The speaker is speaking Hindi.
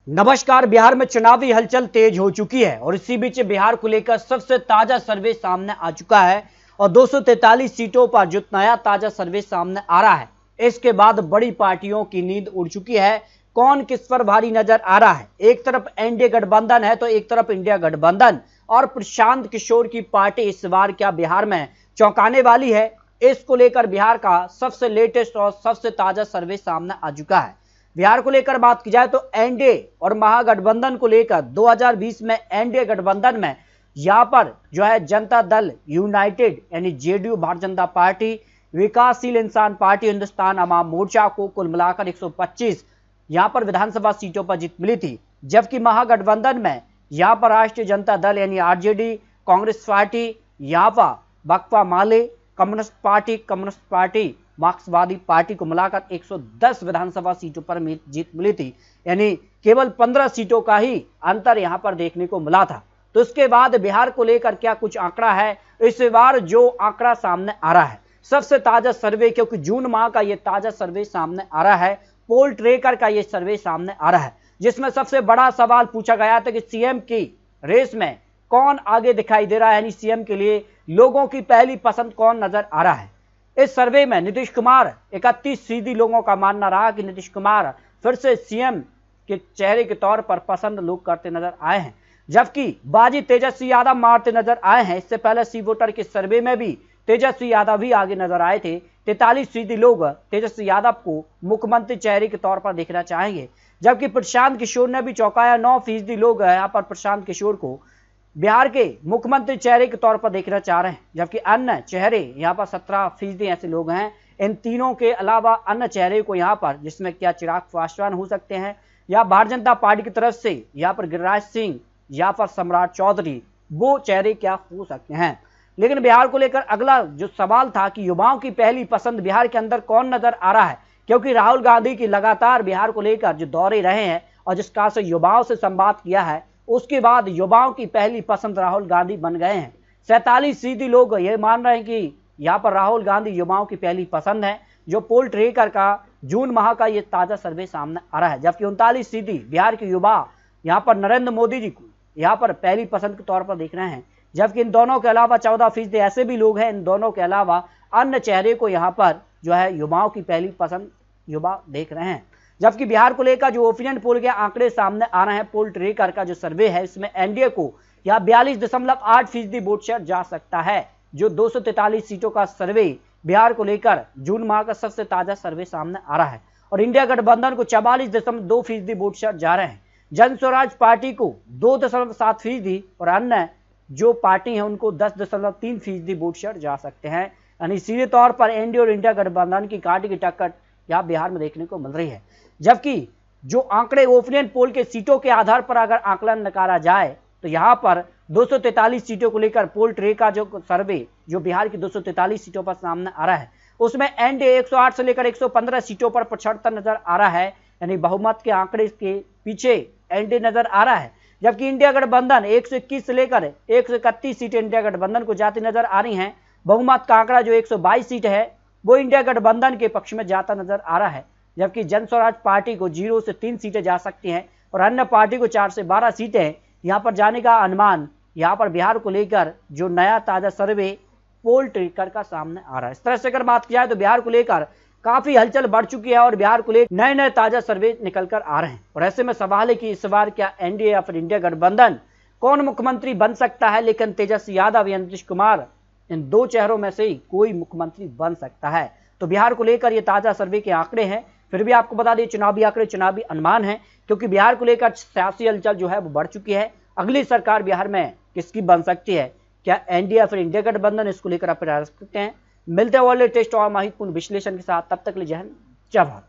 नमस्कार। बिहार में चुनावी हलचल तेज हो चुकी है और इसी बीच बिहार को लेकर सबसे ताजा सर्वे सामने आ चुका है और 243 सीटों पर जो नया ताजा सर्वे सामने आ रहा है, इसके बाद बड़ी पार्टियों की नींद उड़ चुकी है। कौन किस पर भारी नजर आ रहा है? एक तरफ एनडीए गठबंधन है तो एक तरफ इंडिया गठबंधन और प्रशांत किशोर की पार्टी इस बार क्या बिहार में चौंकाने वाली है? इसको लेकर बिहार का सबसे लेटेस्ट और सबसे ताजा सर्वे सामने आ चुका है। बिहार को लेकर बात की जाए तो एनडीए और महागठबंधन को लेकर 2020 में एनडीए गठबंधन में यहां पर जो है जनता दल यूनाइटेड यानी जेडीयू भारतीय जनता पार्टी, विकासशील इंसान पार्टी, हिंदुस्तान अवाम मोर्चा को कुल मिलाकर 125 यहां पर विधानसभा सीटों पर जीत मिली थी। जबकि महागठबंधन में यहां पर राष्ट्रीय जनता दल यानी आरजेडी, कांग्रेस पार्टी, यहां पर बकपा माले, कम्युनिस्ट पार्टी, मार्क्सवादी पार्टी को मिलाकर 110 विधानसभा सीटों पर जीत मिली थी। यानी केवल 15 सीटों का ही अंतर यहां पर देखने को मिला था। तो इसके बाद बिहार को लेकर क्या कुछ आंकड़ा है? इस बार जो आंकड़ा सामने आ रहा है सबसे ताजा सर्वे, क्योंकि जून माह का यह ताजा सर्वे सामने आ रहा है, पोल ट्रेकर का यह सर्वे सामने आ रहा है, जिसमें सबसे बड़ा सवाल पूछा गया था कि सीएम की रेस में कौन आगे दिखाई दे रहा है, यानी सीएम के लिए लोगों की पहली पसंद कौन नजर आ रहा है। इस सर्वे में नीतीश कुमार 31% लोगों का मानना रहा कि नीतीश कुमार फिर से सीएम के चेहरे के तौर पर पसंद लोग करते नजर आए हैं। जबकि बाजी तेजस्वी यादव मारते नजर आए हैं। इससे पहले सी वोटर के सर्वे में भी तेजस्वी यादव भी आगे नजर आए थे। 43% लोग तेजस्वी यादव को मुख्यमंत्री चेहरे के तौर पर देखना चाहेंगे। जबकि प्रशांत किशोर ने भी चौंकाया। 9% लोग यहाँ पर प्रशांत किशोर को बिहार के मुख्यमंत्री चेहरे के तौर पर देखना चाह रहे हैं। जबकि अन्य चेहरे यहाँ पर 17% ऐसे लोग हैं। इन तीनों के अलावा अन्य चेहरे को यहाँ पर, जिसमें क्या चिराग पासवान हो सकते हैं या भारतीय जनता पार्टी की तरफ से यहाँ पर गिरिराज सिंह या पर सम्राट चौधरी, वो चेहरे क्या हो सकते हैं। लेकिन बिहार को लेकर अगला जो सवाल था कि युवाओं की पहली पसंद बिहार के अंदर कौन नजर आ रहा है, क्योंकि राहुल गांधी की लगातार बिहार को लेकर जो दौरे रहे हैं और जिस कारण से युवाओं से संवाद किया है, उसके बाद युवाओं की पहली पसंद राहुल गांधी बन गए हैं। 47% लोग ये मान रहे हैं कि यहाँ पर राहुल गांधी युवाओं की पहली पसंद है, जो पोल ट्रेकर का जून माह का ये ताजा सर्वे सामने आ रहा है। जबकि 39% बिहार के युवा यहाँ पर नरेंद्र मोदी जी को यहाँ पर पहली पसंद के तौर पर देख रहे हैं। जबकि इन दोनों के अलावा 14% ऐसे भी लोग हैं, इन दोनों के अलावा अन्य चेहरे को यहाँ पर जो है युवाओं की पहली पसंद युवा देख रहे हैं। जबकि बिहार को लेकर जो ओपिनियन पोल के आंकड़े सामने आ रहे हैं, पोल ट्रेकर का जो सर्वे है, इसमें एनडीए को यहाँ 42.8% वोट शेयर जा सकता है। जो 243 सीटों का सर्वे बिहार को लेकर जून माह का सबसे ताजा सर्वे सामने आ रहा है और इंडिया गठबंधन को 44.2% वोट शेयर जा रहे हैं। जन स्वराज पार्टी को 2.7% और अन्य जो पार्टी है उनको 10.3% वोट शेयर जा सकते हैं। यानी सीधे तौर पर एनडीए और इंडिया गठबंधन की कांटे की टक्कर यहाँ बिहार में देखने को मिल रही है। जबकि जो आंकड़े ओपिनियन पोल के सीटों के आधार पर अगर आकलन निकाला जाए तो यहाँ पर 243 सीटों को लेकर पोल ट्रे का जो सर्वे जो बिहार की 243 सीटों पर सामने आ रहा है, उसमें एनडीए 108 से लेकर 115 सीटों पर 75 नजर आ रहा है। यानी बहुमत के आंकड़े के पीछे एनडीए नजर आ रहा है। जबकि इंडिया गठबंधन 121 से लेकर 131 सीटें इंडिया गठबंधन को जाती नजर आ रही हैं। बहुमत का आंकड़ा जो 122 सीट है वो इंडिया गठबंधन के पक्ष में जाता नजर आ रहा है। जबकि जन स्वराज पार्टी को 0 से 3 सीटें जा सकती हैं और अन्य पार्टी को 4 से 12 सीटें यहां पर जाने का अनुमान यहां पर बिहार को लेकर जो नया ताजा सर्वे पोल ट्रेकर का सामने आ रहा है। इस तरह से अगर बात की जाए तो बिहार को लेकर काफी हलचल बढ़ चुकी है और बिहार को लेकर नए नए ताजा सर्वे निकल कर आ रहे हैं। और ऐसे में सवाल है कि इस बार क्या एनडीए या फिर इंडिया गठबंधन कौन मुख्यमंत्री बन सकता है। लेकिन तेजस्वी यादव या नीतीश कुमार, इन दो चेहरों में से ही कोई मुख्यमंत्री बन सकता है। तो बिहार को लेकर ये ताजा सर्वे के आंकड़े हैं। फिर भी आपको बता दें, चुनावी आंकड़े चुनावी अनुमान है, क्योंकि बिहार को लेकर सियासी हलचल जो है वो बढ़ चुकी है। अगली सरकार बिहार में किसकी बन सकती है, क्या एनडीए या फिर इंडिया गठबंधन, इसको लेकर आप राय रख सकते हैं। मिलते हैं और लेटेस्ट और महत्वपूर्ण विश्लेषण के साथ। तब तक के लिए जय हिंद, जय भारत।